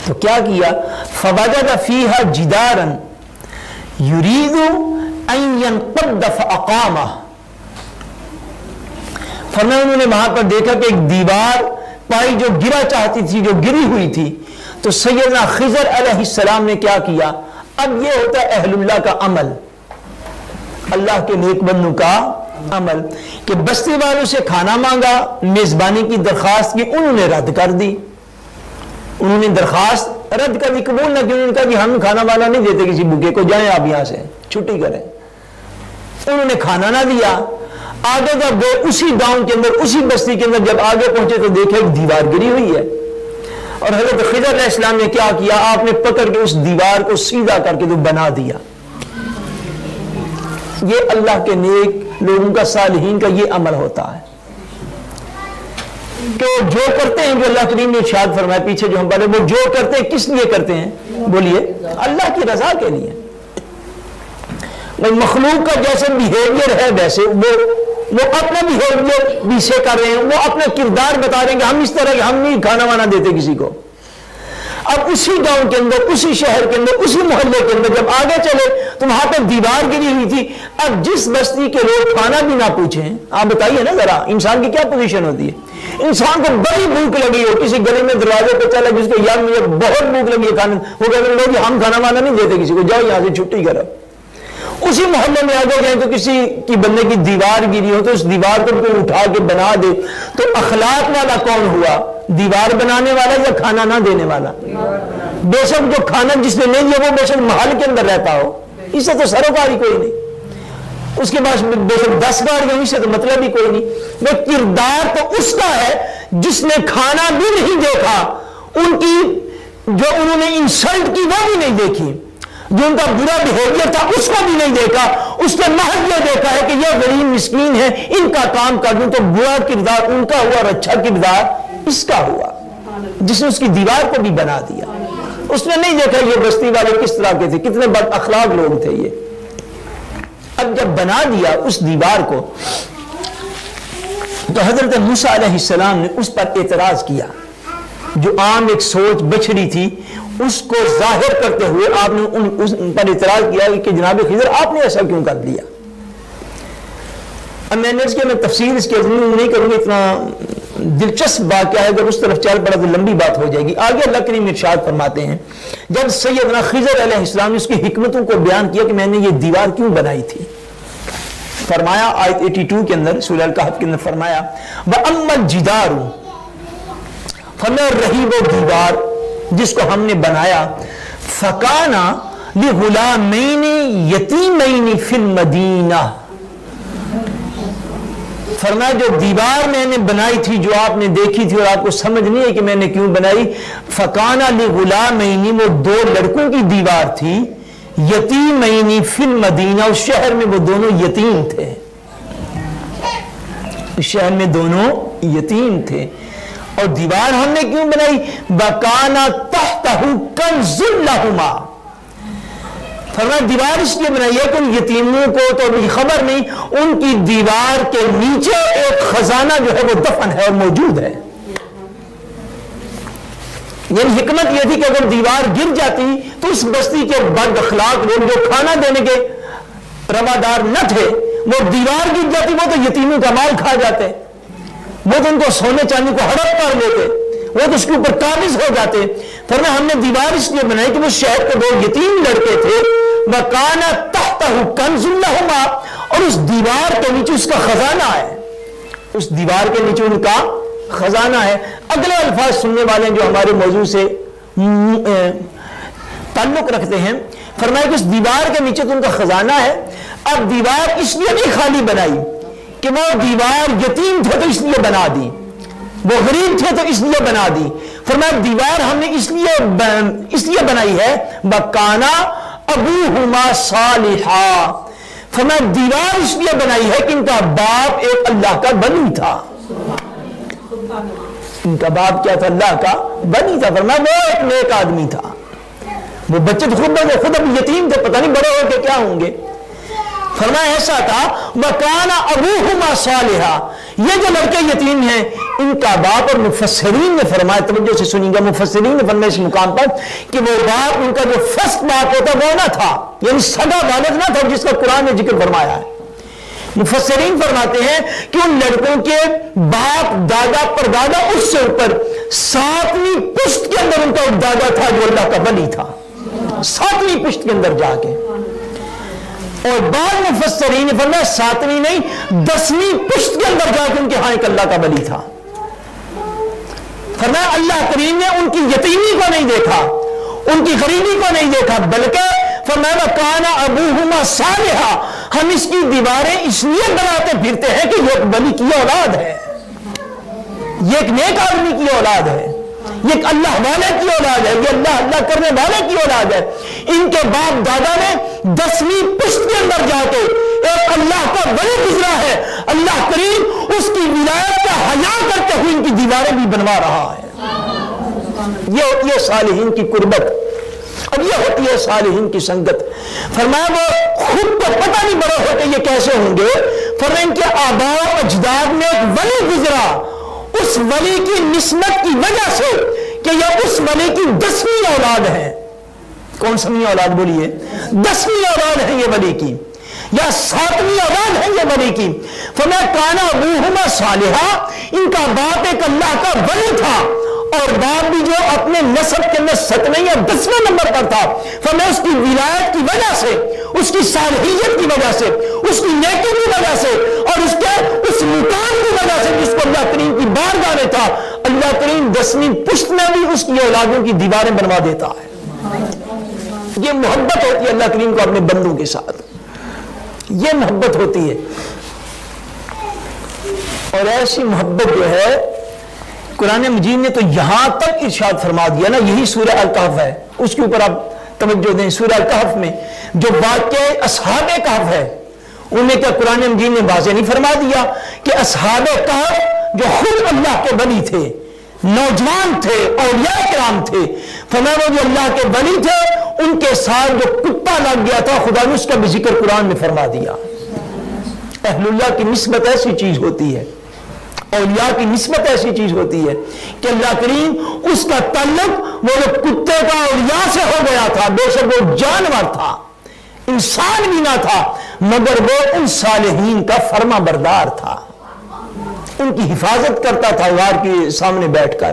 تو کیا کیا؟ فوجد فیہا جدارا یرید ان ینقض فاقامہ، فرمایا انہوں نے وہاں پر دیکھا کہ ایک دیوار پائی جو گرا چاہتی تھی، جو گری ہوئی تھی، تو سیدنا خضر علیہ السلام نے کیا کیا؟ اب یہ ہوتا ہے اہل اللہ کا عمل، اللہ کے نیک بندوں کا عمل، کہ بستی والوں سے کھانا مانگا، میزبانی کی درخواست کی، انہوں نے رد کر دی، انہوں نے درخواست رد کر دی، قبول نہ کی، انہوں نے کہا کہ ہم کھانا والا نہیں دیتے کسی بھوکے کو، جائیں آپ یہاں سے چھٹی کریں۔ انہوں نے کھانا نہ دیا، آگے جب گئے اسی گاؤں کے اندر، اسی بستی کے اندر جب آگے پہنچے تو دیکھا ایک دیوار گری ہوئی ہے، اور حضرت خضر علیہ السلام نے کیا کیا؟ آپ نے پکڑ کے اس دیوار کو سیدھا کر کے تو بنا دیا۔ یہ اللہ کے نیک لوگوں کا، صالحین کا یہ عمل ہوتا ہے کہ جو کرتے ہیں، جو اللہ کریم نے ارشاد فرمایا پیچھے جو ہم پڑھے، وہ جو کرتے ہیں کس لیے کرتے ہیں؟ بولیے، اللہ کی رضا کے لیے۔ مخلوق کا جیسے بیہیویئر ہے ویسے وہ اپنا بیہیویئر بھی سے کر رہے ہیں، وہ اپنا کردار بتا رہے ہیں کہ ہم اس طرح کہ ہم نہیں کھانا وانا دیتے کسی کو۔ اب اسی گاؤں کے اندر، اسی شہر کے اندر، اسی محلے کے اندر جب آگے چلے تو وہاں پہ دیوار گری ہوئی تھی۔ اب جس بستی کے لوگ کھانا بھی نہ پوچھیں، آپ بتائیے نا ذرا انسان کی کیا پوزیشن ہوتی ہے؟ انسان کو بڑی بھوک لگی ہو، کسی گلی میں دروازے پہ چلا جس کو یار مجھے بہت بھوک لگی ہے کھانا، وہ کہتے ہیں لوگ ہم کھانا وانا نہیں دیتے کسی کو، جاؤ یہاں سے چھٹی کرو. اسی محلے میں آگے جائیں تو کسی کی بندے کی دیوار گری ہو تو اس دیوار کو کوئی اٹھا کے بنا دے، تو اخلاق والا کون ہوا؟ دیوار بنانے والا یا کھانا نہ دینے والا؟ بے شک جو کھانا جس نے نہیں دیا وہ بے شک محل کے اندر رہتا ہو، اس سے تو سروکاری کوئی نہیں، اس کے بعد بے شک 10 گاڑیاں، اس سے تو مطلب ہی کوئی نہیں. وہ کردار تو اس کا ہے جس نے کھانا بھی نہیں دیکھا، ان کی جو انہوں نے انسلٹ کی وہ بھی نہیں دیکھی، جو ان کا برا بیہیویئر تھا اس کو بھی نہیں دیکھا، اس نے محض یہ دیکھا ہے کہ یہ غریب مسکین ہے، ان کا کام کر دوں تو برا کردار ان کا ہوا اور اچھا کردار اس کا ہوا، جس نے اس کی دیوار کو بھی بنا دیا. اس نے نہیں دیکھا یہ بستی والے کس طرح کے تھے، کتنے بد اخلاق لوگ تھے یہ. اب جب بنا دیا اس دیوار کو تو حضرت موسیٰ علیہ السلام نے اس پر اعتراض کیا، جو عام ایک سوچ بچھڑی تھی اس کو ظاہر کرتے ہوئے آپ نے ان پر اعتراض کیا کہ جناب خضر آپ نے ایسا کیوں کر دیا. اب میں نے اس کے میں تفسیر اس کے نہیں کروں گا، اتنا دلچسپ بات کیا ہے، اگر اس طرف چل پڑا تو لمبی بات ہو جائے گی. آگے اللہ کریم ارشاد فرماتے ہیں جب سیدنا خضر علیہ السلام نے اس کی حکمتوں کو بیان کیا کہ میں نے یہ دیوار کیوں بنائی تھی، فرمایا آیت 82 کے اندر سورہ الکہف کے اندر فرمایا وَأَمَّا الْجِدَارُ، فرمایا رہی وہ دیوار جس کو ہم نے بنایا، فَكَانَ لِغُلَامَيْنِ يَتِيمَيْنِ فِي الْمَدِينَةِ، فرمایا جو دیوار میں نے بنائی تھی جو آپ نے دیکھی تھی اور آپ کو سمجھ نہیں ہے کہ میں نے کیوں بنائی، فَكَانَ لِغُلَامَيْنِ وہ 2 لڑکوں کی دیوار تھی، یتیمین فی المدینہ اس شہر میں وہ دونوں یتیم تھے، اس شہر میں دونوں یتیم تھے. اور دیوار ہم نے کیوں بنائی؟ وَكَانَ تَحْتَهُ كَنْزٌ لَهُمَا، فرمایا دیوار اس لیے بنائی ہے کہ ان یتیموں کو تو ابھی خبر نہیں، ان کی دیوار کے نیچے ایک خزانہ جو ہے وہ دفن ہے اور موجود ہے. یعنی حکمت یہ تھی کہ اگر دیوار گر جاتی تو اس بستی کے بد اخلاق لوگ جو کھانا دینے کے روادار نہ تھے، وہ دیوار گر جاتی وہ تو یتیموں کا مال کھا جاتے، وہ تو ان کو سونے چاندی کو ہڑپ کر لیتے، وہ تو اس کے اوپر قابض ہو جاتے. فرمایا ہم نے دیوار اس لیے بنائی کہ وہ شہر کے 2 یتیم لڑکے تھے، وَكَانَ تَحْتَهُ كَنْزٌ لَهُمَا، اور اس دیوار کے نیچے اس کا خزانہ ہے، اس دیوار کے نیچے ان کا خزانہ ہے. اگلے الفاظ سننے والے جو ہمارے موضوع سے تعلق رکھتے ہیں، فرمایا کہ اس دیوار کے نیچے تو ان کا خزانہ ہے. اب دیوار اس لیے نہیں خالی بنائی کہ وہ دیوار یتیم تھے تو اس لیے بنا دی، وہ غریب تھے تو اس لیے بنا دی. فرمایا دیوار ہم نے اس لیے بنائی ہے وَكَانَ أَبُوهُمَا صَالِحًا، فرمایا دیوار اس لیے بنائی ہے کہ ان کا باپ ایک اللہ کا بنی تھا. ان کا باپ کیا تھا؟ اللہ کا بنی تھا. فرمایا وہ ایک نیک آدمی تھا. وہ بچے تو خود اب یتیم تھے، پتہ نہیں بڑے ہو کے کیا ہوں گے. فرمایا ایسا تھا وَكَانَ أَبُوهُمَا صَالِحًا، یہ جو لڑکے یتیم ہیں ان کا باپ، اور مفسرین نے فرمایا، توجہ سے سنیں گا، مفسرین نے فرمایا اس مقام پر کہ وہ باپ ان کا جو فرسٹ باپ ہوتا وہ نہ تھا، یعنی سگا والد نہ تھا جس کا قرآن نے ذکر فرمایا ہے. مفسرین فرماتے ہیں کہ ان لڑکوں کے باپ دادا پردادا اس سے اوپر 7ویں پشت کے اندر ان کا دادا تھا جو اللہ کا ولی تھا، 7ویں پشت کے اندر جا کے. اور بعض مفسرین نے فرمایا 7ویں نہیں 10ویں پشت کے اندر جا کے ان کے ہاں ایک اللہ کا ولی تھا. فرمایا اللہ کریم نے ان کی یتیمی کو نہیں دیکھا، ان کی غریبی کو نہیں دیکھا، بلکہ فرمایا وَكَانَ أَبُوهُمَا صَالِحًا، ہم اس کی دیواریں اس لیے بناتے پھرتے ہیں کہ یہ ایک ولی کی اولاد ہے، یہ ایک نیک آدمی کی اولاد ہے، یہ ایک اللہ والے کی اولاد ہے، یہ اللہ کرنے والے کی اولاد ہے. ان کے باپ دادا نے 10ویں پشت کے اندر جا کے ایک اللہ کا ولی گزرا ہے، اللہ کریم اس کی ولایت کا حیا کرتے ہوئے ان کی دیواریں بھی بنوا رہا ہے. یہ ہوتی ہے صالحین کی قربت، اب یہ ہوتی ہے صالحین کی سنگت. فرمایا وہ خود تو پتہ نہیں بڑے ہوتے یہ کیسے ہوں گے، فرمایا ان کے آباء و اجداد میں ایک ولی گزرا، اس ولی کی نسبت کی وجہ سے کہ یہ اس ولی کی 10ویں اولاد ہے. کون سویں اولاد بولیے؟ 10ویں اولاد ہے یہ ولی کی. یا 7ویں اولاد ہے یہ ولی کی. فرمایا کانا ابوہما صالحا، ان کا باپ ایک اللہ کا ولی تھا، اور باپ بھی جو اپنے نسب کے اندر 7ویں یا 10ویں نمبر پر تھا. فرمایا اس کی ولایت کی وجہ سے، اس کی صالحیت کی وجہ سے، اس کی نیکی کی وجہ سے، اور اس کے اس مقام کی وجہ سے جس کو اللہ کریم کی بارگاہ میں تھا، اللہ کریم 10ویں پشت میں بھی اس کی اولادوں کی دیواریں بنوا دیتا ہے. یہ محبت ہوتی ہے اللہ کریم کو اپنے بندوں کے ساتھ، یہ محبت ہوتی ہے. اور ایسی محبت جو ہے قرآن مجید نے تو یہاں تک ارشاد فرما دیا نا، یہی سورہ الکہف ہے، اس کے اوپر آپ توجہ دیں. سورہ الکہف میں جو واقعہ اصحاب کہف ہے، انہیں کیا قرآن مجید نے واضح نہیں فرما دیا کہ اصحاب کہف جو خود اللہ کے ولی تھے، نوجوان تھے، اولیاء کرام تھے، فرمایا وہ جو اللہ کے ولی تھے ان کے ساتھ جو کتا لگ گیا تھا، خدا نے اس کا بھی ذکر قرآن میں فرما دیا. اہل اللہ کی نسبت ایسی چیز ہوتی ہے، اولیاء کی نسبت ایسی چیز ہوتی ہے کہ اللہ کریم اس کا تعلق وہ جو کتے کا اولیاء سے ہو گیا تھا. بے شک وہ جانور تھا، انسان بھی نہ تھا، مگر وہ ان صالحین کا فرما بردار تھا، ان کی حفاظت کرتا تھا غار کے سامنے بیٹھ کر.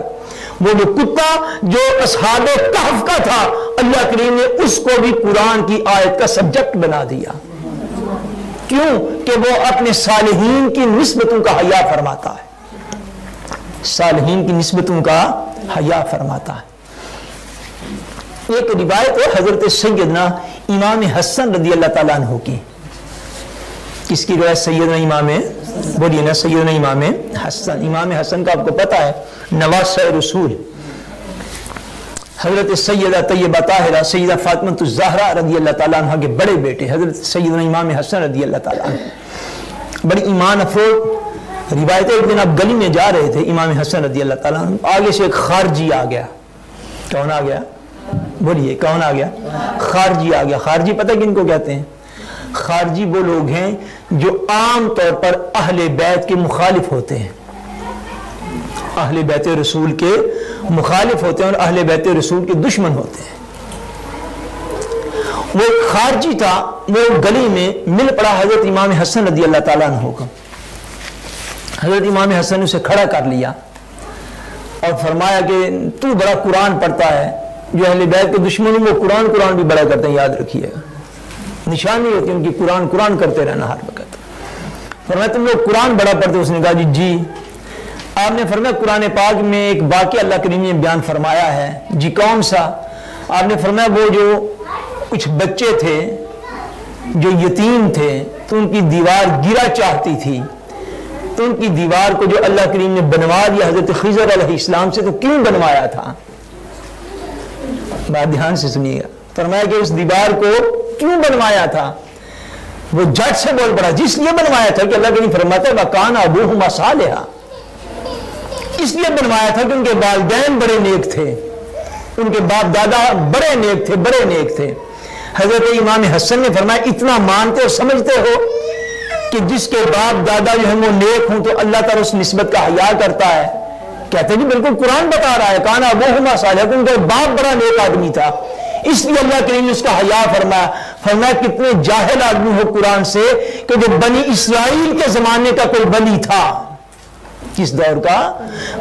وہ جو کتا جو اصحاب کہف کا تھا، اللہ کریم نے اس کو بھی قرآن کی آیت کا سبجیکٹ بنا دیا. کیوں؟ کہ وہ اپنے صالحین کی نسبتوں کا حیا فرماتا ہے، صالحین کی نسبتوں کا حیا فرماتا ہے. ایک روایت ہے حضرت سیدنا امام حسن رضی اللہ تعالیٰ عنہ کی. کس کی روایت؟ سیدنا امام، بولیے نا، سیدنا امام حسن. امام حسن کا آپ کو پتا ہے نواسہ رسول، حضرت سیدہ طیبہ طاہرہ سیدہ فاطمہ الزہرا رضی اللہ تعالیٰ عنہ کے بڑے بیٹے حضرت سیدنا امام حسن رضی اللہ تعالیٰ عنہ. بڑی ایمان افروز روایت ہے. ایک دن آپ گلی میں جا رہے تھے، امام حسن رضی اللہ تعالیٰ عنہ، آگے سے ایک خارجی آ گیا. کون آ گیا؟ بولیے کون آ گیا؟ خارجی آ گیا. خارجی پتہ کن کو کہتے ہیں؟ خارجی وہ لوگ ہیں جو عام طور پر اہل بیت کے مخالف ہوتے ہیں، اہل بیت رسول کے مخالف ہوتے ہیں اور اہل بیت رسول کے دشمن ہوتے ہیں. وہ خارجی تھا، وہ گلی میں مل پڑا حضرت امام حسن رضی اللہ تعالیٰ عنہ کو. حضرت امام حسن اسے کھڑا کر لیا اور فرمایا کہ تو بڑا قرآن پڑھتا ہے. جو اہل بیت کے دشمن ہیں وہ قرآن بھی بڑا کرتے ہیں، یاد رکھیے گا، نشانی ہوتی ہے ان کی قرآن کرتے رہنا ہر وقت. فرمایا تم لوگ قرآن بڑا پڑھتے؟ اس نے کہا جی. آپ نے فرمایا قرآن پاک میں ایک واقعہ اللہ کریم نے بیان فرمایا ہے. جی کون سا؟ آپ نے فرمایا وہ جو کچھ بچے تھے جو یتیم تھے تو ان کی دیوار گرا چاہتی تھی، تو ان کی دیوار کو جو اللہ کریم نے بنوا دیا حضرت خضر علیہ السلام سے، تو کیوں بنوایا تھا؟ بات دھیان سے سنیے گا. فرمایا کہ اس دیوار کو کیوں بنوایا تھا؟ وہ جٹ سے بول پڑا جس لیے بنوایا تھا کہ اللہ کریم فرماتا ہے وَكَانَ أَبُوهُمَا صَالِحًا، اس لیے بنوایا تھا کہ ان کے والدین بڑے نیک تھے، ان کے باپ دادا بڑے نیک تھے، بڑے نیک تھے. حضرت امام حسن نے فرمایا اتنا مانتے اور سمجھتے ہو کہ جس کے باپ دادا جو ہیں وہ نیک ہوں تو اللہ تعالیٰ اس نسبت کا حیا کرتا ہے؟ کہتے ہیں جی بالکل قرآن بتا رہا ہے کانا ابوہما صالحا، ان کا باپ بڑا نیک آدمی تھا، اس لیے اللہ کریم نے اس کا حیا فرمایا کتنے جاہل آدمی ہو قرآن سے کہ جو بنی اسرائیل کے زمانے کا کوئی ولی تھا. کس دور کا؟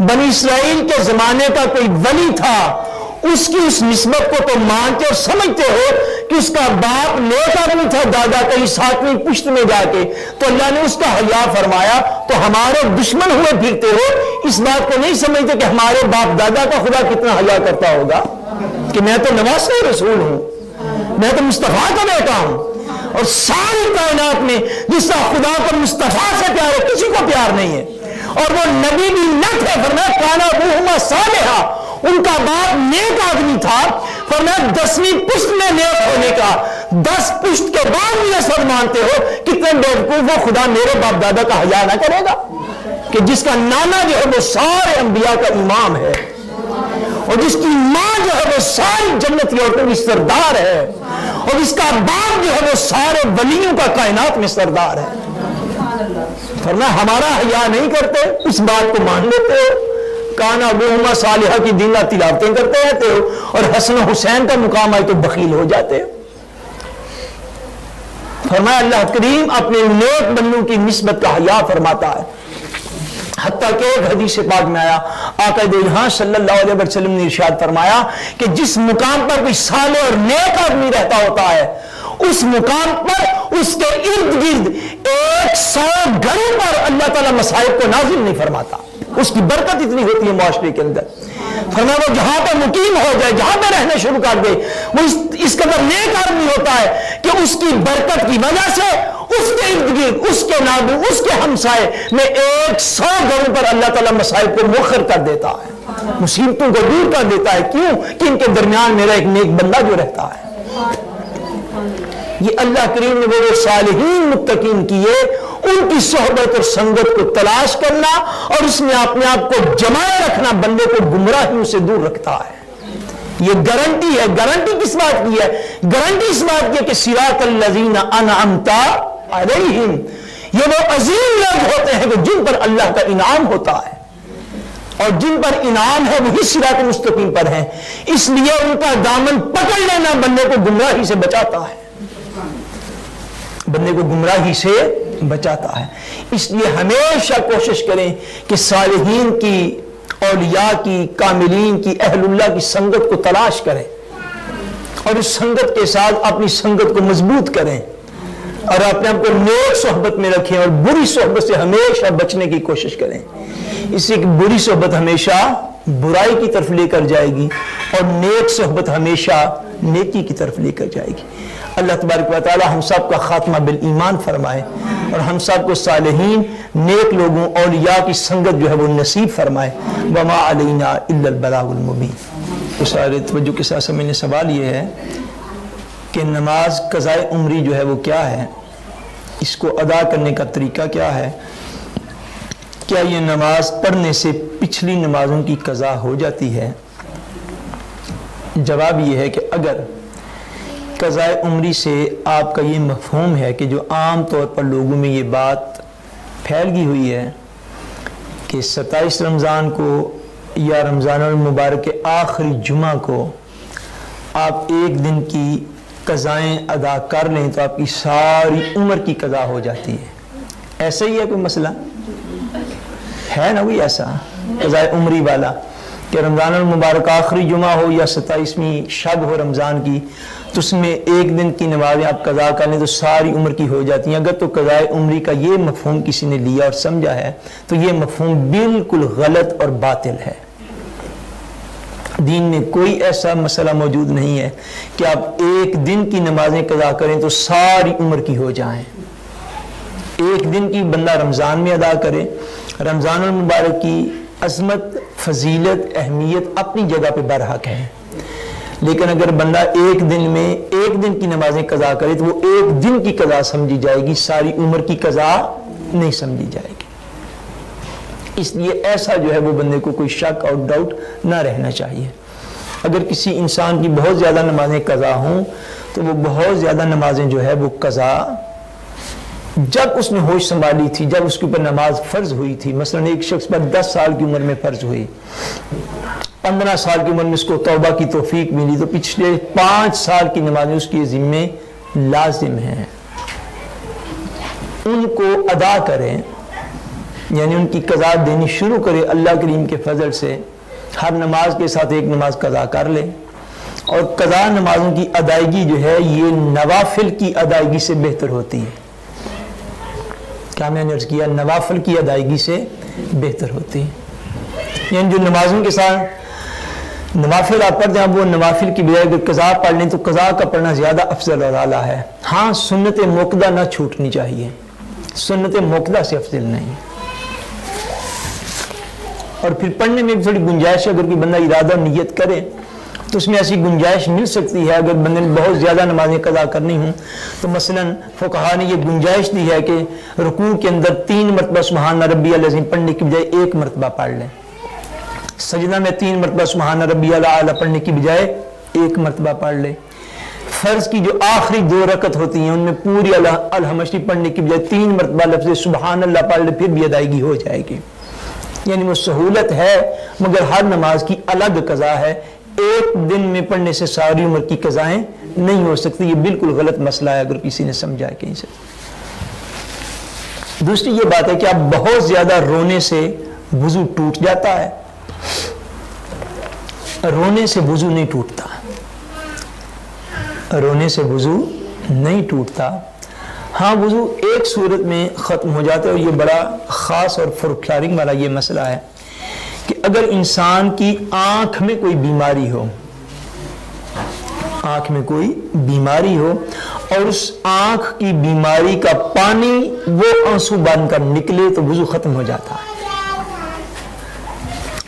بنی اسرائیل کے زمانے کا کوئی ولی تھا، اس کی اس نسبت کو تو مانتے اور سمجھتے ہو کہ اس کا باپ نیک آدمی تھا، دادا کہیں 7ویں پشت میں جا کے، تو اللہ نے اس کا حیا فرمایا. تو ہمارے دشمن ہوئے پھرتے ہو، اس بات کو نہیں سمجھتے کہ ہمارے باپ دادا کا خدا کتنا حیا کرتا ہوگا کہ میں تو نواسہ رسول ہوں، میں تو مصطفیٰ کا بیٹا ہوں، اور ساری کائنات میں جس کا خدا کو مصطفیٰ سے پیار ہے کسی کو پیار نہیں ہے. اور وہ نبی بھی نہ تھے، فرمایا کانا ابوہما صالحا، ان کا باپ نیک آدمی تھا. فرمایا 10ویں پشت میں نیک ہونے کا، 10 پشت کے بعد یہ سب مانتے ہو، کتنے بیوقوف ہو، خدا میرے باپ دادا کا حیا نہ کرے گا کہ جس کا نانا جو ہے وہ سارے انبیاء کا امام ہے، اور جس کی ماں جو ہے وہ ساری جنتی عورتوں کی سردار ہے، اور جس کا باپ جو ہے وہ سارے ولیوں کا کائنات میں سردار ہے. فرمایا ہمارا حیا نہیں کرتے، اس بات کو مان لیتے ہو. کانا ابوہما صالحا کی دن رات تلاوتیں کرتے رہتے ہو، اور حسن و حسین کا مقام آئے تو بخیل ہو جاتے ہو. فرمایا اللہ کریم اپنے نیک بندوں کی نسبت کا حیا فرماتا ہے، حتیٰ کہ ایک حدیث پاک میں آیا آقا دو جہاں صلی اللہ علیہ وسلم نے ارشاد فرمایا کہ جس مقام پر کوئی صالح اور نیک آدمی رہتا ہوتا ہے اس مقام پر اس کے ارد گرد 100 گھروں پر اللہ تعالیٰ مصائب کو نازل نہیں فرماتا. اس کی برکت اتنی ہوتی ہے معاشرے کے اندر. فرمایا وہ جہاں پر مقیم ہو جائے، جہاں پہ رہنا شروع کر دے، وہ اس قدر نیک آدمی ہوتا ہے کہ اس کی برکت کی وجہ سے اس کے ارد گرد، اس کے نابو، اس کے ہمسائے میں 100 گھروں پر اللہ تعالیٰ مصائب کو مؤخر کر دیتا ہے، مصیبتوں کو دور کر دیتا ہے. کیوں؟ کہ ان کے درمیان میرا ایک نیک بندہ جو رہتا ہے. یہ اللہ کریم نے وہ صالحین متقین کیے، ان کی صحبت اور سنگت کو تلاش کرنا اور اس میں اپنے آپ کو جمائے رکھنا بندے کو گمراہیوں سے دور رکھتا ہے. یہ گارنٹی ہے. گارنٹی کس بات کی ہے؟ گارنٹی اس بات کی ہے کہ صراط الذین انعمت علیہم، یہ وہ عظیم لوگ ہوتے ہیں کہ جن پر اللہ کا انعام ہوتا ہے، اور جن پر انعام ہے وہی صراط مستقیم پر ہیں. اس لیے ان کا دامن پکڑ لینا بندے کو گمراہی سے بچاتا ہے، بندے کو گمراہی سے بچاتا ہے. اس لیے ہمیشہ کوشش کریں کہ صالحین کی، اولیاء کی، کاملین کی، اہل اللہ کی سنگت کو تلاش کریں اور اس سنگت کے ساتھ اپنی سنگت کو مضبوط کریں اور اپنے آپ کو نیک صحبت میں رکھیں اور بری صحبت سے ہمیشہ بچنے کی کوشش کریں. اس سے کہ بری صحبت ہمیشہ برائی کی طرف لے کر جائے گی اور نیک صحبت ہمیشہ نیکی کی طرف لے کر جائے گی. اللہ تبارک و تعالی ہم سب کا خاتمہ بالایمان فرمائے اور ہم سب کو صالحین، نیک لوگوں، اولیاء کی سنگت جو ہے وہ نصیب فرمائے. وما علینا الا البلاغ المبین. سارے توجہ کے ساتھ میں نے سوال یہ ہے کہ نماز قضاء عمری جو ہے وہ کیا ہے، اس کو ادا کرنے کا طریقہ کیا ہے، کیا یہ نماز پڑھنے سے پچھلی نمازوں کی قضا ہو جاتی ہے؟ جواب یہ ہے کہ اگر قضاء عمری سے آپ کا یہ مفہوم ہے کہ جو عام طور پر لوگوں میں یہ بات پھیل گئی ہوئی ہے کہ 27 رمضان کو یا رمضان المبارک کے آخری جمعہ کو آپ ایک دن کی قضائیں ادا کر لیں تو آپ کی ساری عمر کی قضا ہو جاتی ہے، ایسا ہی ہے کوئی مسئلہ ہے نا کوئی ایسا قضاء عمری والا کہ رمضان المبارک آخری جمعہ ہو یا 27ویں شب ہو رمضان کی تو اس میں ایک دن کی نمازیں آپ قضا کر لیں تو ساری عمر کی ہو جاتی ہیں؟ اگر تو قضاء عمری کا یہ مفہوم کسی نے لیا اور سمجھا ہے تو یہ مفہوم بالکل غلط اور باطل ہے. دین میں کوئی ایسا مسئلہ موجود نہیں ہے کہ آپ ایک دن کی نمازیں قضا کریں تو ساری عمر کی ہو جائیں. ایک دن کی بندہ رمضان میں ادا کرے، رمضان المبارک کی عظمت، فضیلت، اہمیت اپنی جگہ پہ برحق ہے، لیکن اگر بندہ ایک دن میں ایک دن کی نمازیں قضا کرے تو وہ ایک دن کی قضا سمجھی جائے گی، ساری عمر کی قضا نہیں سمجھی جائے گی. اس لیے ایسا جو ہے وہ بندے کو کوئی شک اور ڈاؤٹ نہ رہنا چاہیے. اگر کسی انسان کی بہت زیادہ نمازیں قضا ہوں تو وہ بہت زیادہ نمازیں جو ہے وہ قضا جب اس نے ہوش سنبھالی تھی، جب اس کے اوپر نماز فرض ہوئی تھی، مثلا ایک شخص پر 10 سال کی عمر میں فرض ہوئی، 15 سال کی عمر میں اس کو توبہ کی توفیق ملی تو پچھلے 5 سال کی نمازیں اس کی ذمہ لازم ہیں، ان کو ادا کریں، یعنی ان کی قضا دینی شروع کرے. اللہ کریم کے فضل سے ہر نماز کے ساتھ ایک نماز قضا کر لے. اور قضا نمازوں کی ادائیگی جو ہے یہ نوافل کی ادائیگی سے بہتر ہوتی ہے. کیا میں نے عرض کیا؟ نوافل کی ادائیگی سے بہتر ہوتی ہے. یعنی جو نمازوں کے ساتھ نوافل آپ پڑھتے ہیں وہ نوافل کی بجائے اگر قضا پڑھ لیں تو قضا کا پڑھنا زیادہ افضل اور اعلیٰ ہے. ہاں سنت موقدہ نہ چھوٹنی چاہیے، سنت موقدہ سے افضل نہیں. اور پھر پڑھنے میں بھی تھوڑی گنجائش ہے، اگر کوئی بندہ ارادہ اور نیت کرے تو اس میں ایسی گنجائش مل سکتی ہے. اگر بندے نے بہت زیادہ نمازیں قضا کرنی ہوں تو مثلا فقہا نے یہ گنجائش دی ہے کہ رکوع کے اندر 3 مرتبہ سبحان ربی العظیم پڑھنے کی بجائے 1 مرتبہ پڑھ لیں، سجدہ میں 3 مرتبہ سبحان ربی الاعلی پڑھنے کی بجائے 1 مرتبہ پڑھ لیں. فرض کی جو آخری 2 رکعت ہوتی ہیں ان میں پوری الحمشری پڑھنے کی بجائے 3 مرتبہ لفظ سبحان اللہ پڑھ لے، پھر بھی ادائیگی ہو جائے گی. یعنی وہ سہولت ہے مگر ہر نماز کی الگ قضا ہے، ایک دن میں پڑھنے سے ساری عمر کی قضائیں نہیں ہو سکتی. یہ بالکل غلط مسئلہ ہے اگر کسی نے سمجھا ہے کہیں سے. دوسری یہ بات ہے کہ آپ بہت زیادہ رونے سے وضو ٹوٹ جاتا ہے. رونے سے وضو نہیں ٹوٹتا, رونے سے وضو نہیں ٹوٹتا. ہاں وضو ایک صورت میں ختم ہو جاتا ہے, اور یہ بڑا خاص اور فورکلارنگ والا یہ مسئلہ ہے کہ اگر انسان کی آنکھ میں کوئی بیماری ہو, آنکھ میں کوئی بیماری ہو اور اس آنکھ کی بیماری کا پانی وہ آنسو بن کر نکلے تو وضو ختم ہو جاتا ہے.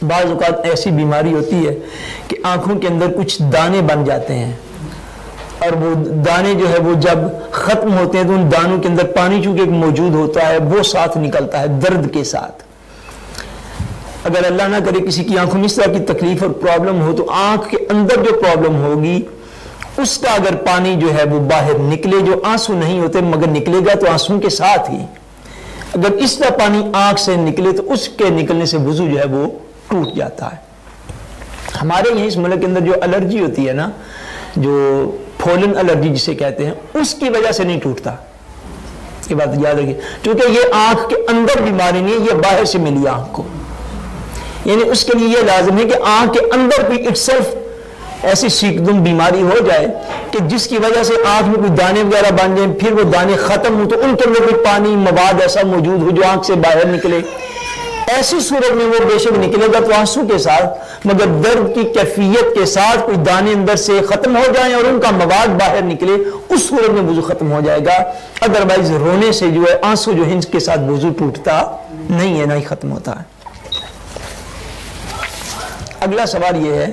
بعض اوقات ایسی بیماری ہوتی ہے کہ آنکھوں کے اندر کچھ دانے بن جاتے ہیں, اور وہ دانے جو ہے وہ جب ختم ہوتے ہیں تو ان دانوں کے اندر پانی چونکہ موجود ہوتا ہے وہ ساتھ نکلتا ہے درد کے ساتھ. اگر اللہ نہ کرے کسی کی آنکھوں میں اس طرح کی تکلیف اور پرابلم ہو تو آنکھ کے اندر جو پرابلم ہوگی اس کا اگر پانی جو ہے وہ باہر نکلے, جو آنسو نہیں ہوتے مگر نکلے گا تو آنسو کے ساتھ ہی, اگر اس طرح پانی آنکھ سے نکلے تو اس کے نکلنے سے وضو جو ہے وہ ٹوٹ جاتا ہے. ہمارے یہاں اس ملک کے اندر جو الرجی ہوتی ہے نا, جو پھولن الرجی جسے کہتے ہیں, اس کی وجہ سے نہیں ٹوٹتا. یہ بات یاد رکھیے, کیونکہ یہ آنکھ کے اندر بیماری نہیں ہے, یہ باہر سے ملی آنکھ کو. یعنی اس کے لیے یہ لازم ہے کہ آنکھ کے اندر کوئی اٹسیلف ایسی سیکدم بیماری ہو جائے کہ جس کی وجہ سے آنکھ میں کوئی دانے وغیرہ بن جائیں, پھر وہ دانے ختم ہو تو ان کے اندر کوئی پانی مواد ایسا موجود ہو جو آنکھ سے باہر نکلے. ایسی صورت میں وہ بے شک نکلے گا تو آنسو کے ساتھ, مگر درد کی کیفیت کے ساتھ کوئی دانے اندر سے ختم ہو جائیں اور ان کا مواد باہر نکلے, اس صورت میں وضو ختم ہو جائے گا. ادروائز رونے سے جو ہے آنسو جو ہنس کے ساتھ وضو ٹوٹتا نہیں ہے, نہ ہی ختم ہوتا ہے. اگلا سوال یہ ہے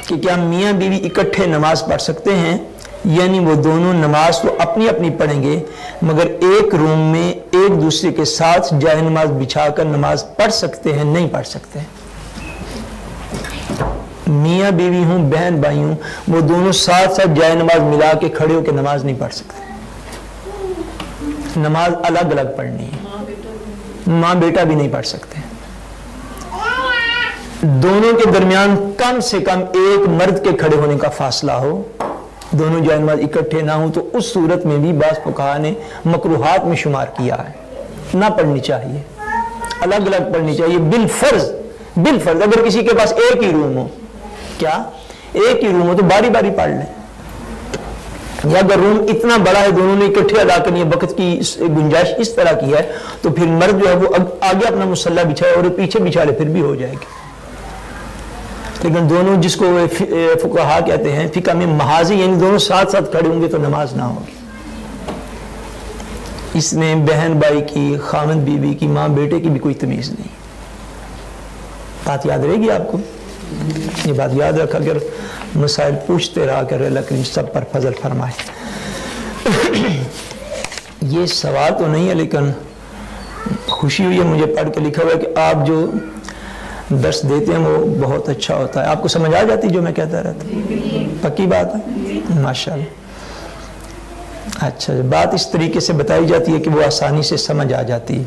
کہ کیا میاں بیوی اکٹھے نماز پڑھ سکتے ہیں؟ یعنی وہ دونوں نماز تو اپنی اپنی پڑھیں گے مگر ایک روم میں ایک دوسرے کے ساتھ جائے نماز بچھا کر نماز پڑھ سکتے ہیں؟ نہیں پڑھ سکتے. میاں بیوی ہوں, بہن بھائی ہوں, وہ دونوں ساتھ ساتھ جائے نماز ملا کے کھڑے ہو کے نماز نہیں پڑھ سکتے. نماز الگ الگ پڑھنی ہے. ماں بیٹا بھی نہیں پڑھ سکتے. دونوں کے درمیان کم سے کم ایک مرد کے کھڑے ہونے کا فاصلہ ہو, دونوں جائے نماز اکٹھے نہ ہوں, تو اس صورت میں بھی بعض فقہا نے مکروہات میں شمار کیا ہے. نہ پڑھنی چاہیے, الگ الگ پڑھنی چاہیے بالفرض. بالفرض اگر کسی کے پاس ایک ہی روم ہو, کیا ایک ہی روم ہو تو باری باری پڑھ لیں. یا اگر روم اتنا بڑا ہے دونوں نے اکٹھے ادا کرنی ہے, وقت کی گنجائش اس طرح کی ہے, تو پھر مرد جو ہے وہ آگے اپنا مصلی بچھائے اور پیچھے بچھا لے, پھر بھی ہو جائے گی. لیکن دونوں جس کو فقہا کہتے ہیں فقہ میں محاذی, یعنی دونوں ساتھ ساتھ کھڑے ہوں گے تو نماز نہ ہوگی. اس میں بہن بھائی کی, خامد بیوی کی, ماں بیٹے کی بھی کوئی تمیز نہیں. بات یاد رہے گی آپ کو؟ یہ بات یاد رکھا کر مسائل پوچھتے رہا کر, اللہ کریم سب پر فضل فرمائے. یہ سوال تو نہیں ہے لیکن خوشی ہوئی ہے مجھے پڑھ کے لکھا ہوا ہے کہ آپ جو درس دیتے ہیں وہ بہت اچھا ہوتا ہے. آپ کو سمجھ آ جاتی جو میں کہتا رہتا ہوں؟ پکی بات ہے, ماشاءاللہ. اچھا, بات اس طریقے سے بتائی جاتی ہے کہ وہ آسانی سے سمجھ آ جاتی ہے.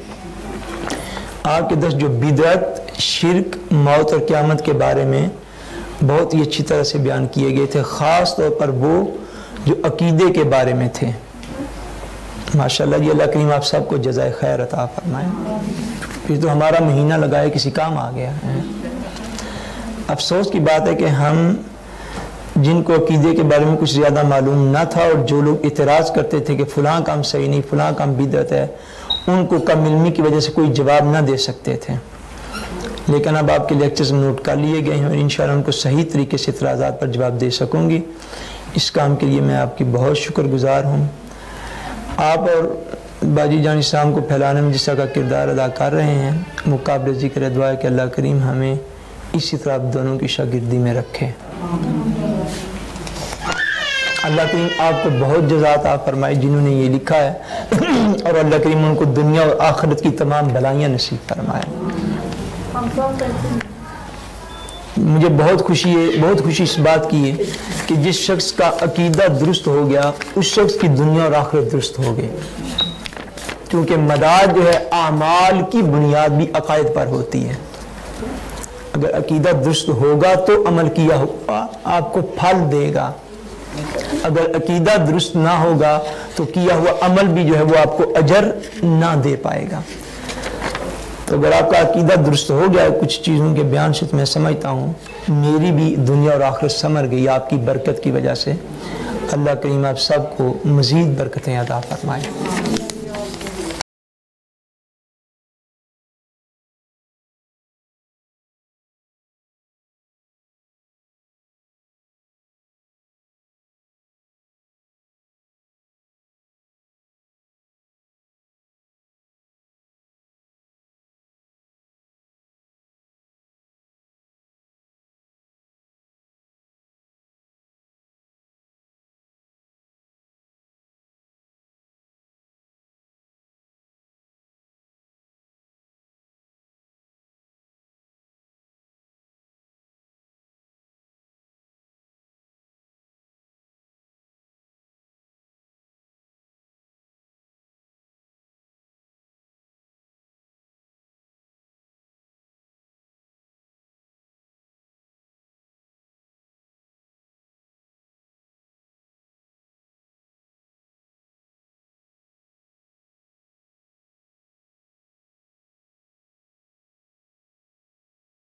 آپ کے درس جو بدعت, شرک, موت اور قیامت کے بارے میں بہت ہی اچھی طرح سے بیان کیے گئے تھے, خاص طور پر وہ جو عقیدے کے بارے میں تھے. ماشاءاللہ جی, اللہ کریم آپ سب کو جزائے خیر عطا فرمائے. پھر تو ہمارا مہینہ لگائے کسی کام آ گیا ہے. افسوس کی بات ہے کہ ہم جن کو عقیدے کے بارے میں کچھ زیادہ معلوم نہ تھا اور جو لوگ اعتراض کرتے تھے کہ فلاں کام صحیح نہیں, فلاں کام بدعت ہے, ان کو کم علمی کی وجہ سے کوئی جواب نہ دے سکتے تھے. لیکن اب آپ کے لیکچرز نوٹ کر لیے گئے ہیں اور انشاءاللہ ان کو صحیح طریقے سے اعتراضات پر جواب دے سکوں گی. اس کام کے لیے میں آپ کی بہت شکر گزار ہوں. آپ اور باجی جان اسلام کو پھیلانے میں جس طرح کا کردار ادا کر رہے ہیں, وہ قابل ذکر دعا ہے کہ اللہ کریم ہمیں اسی طرح دونوں کی شاگردی میں رکھے. اللہ کریم آپ کو بہت جزا عطا فرمائے جنہوں نے یہ لکھا ہے, اور اللہ کریم ان کو دنیا اور آخرت کی تمام بھلائیاں نصیب فرمائے. مجھے بہت خوشی اس بات کی ہے کہ جس شخص کا عقیدہ درست ہو گیا اس شخص کی دنیا اور آخرت درست ہو گئی, کیونکہ مدار جو ہے اعمال کی بنیاد بھی عقائد پر ہوتی ہے. اگر عقیدہ درست ہوگا تو عمل کیا ہوا آپ کو پھل دے گا، اگر عقیدہ درست نہ ہوگا تو کیا ہوا عمل بھی جو ہے وہ آپ کو اجر نہ دے پائے گا۔ تو اگر آپ کا عقیدہ درست ہو گیا، کچھ چیزوں کے بیان سے میں سمجھتا ہوں میری بھی دنیا اور آخرت سمر گئی آپ کی برکت کی وجہ سے۔ اللہ کریم آپ سب کو مزید برکتیں عطا فرمائے۔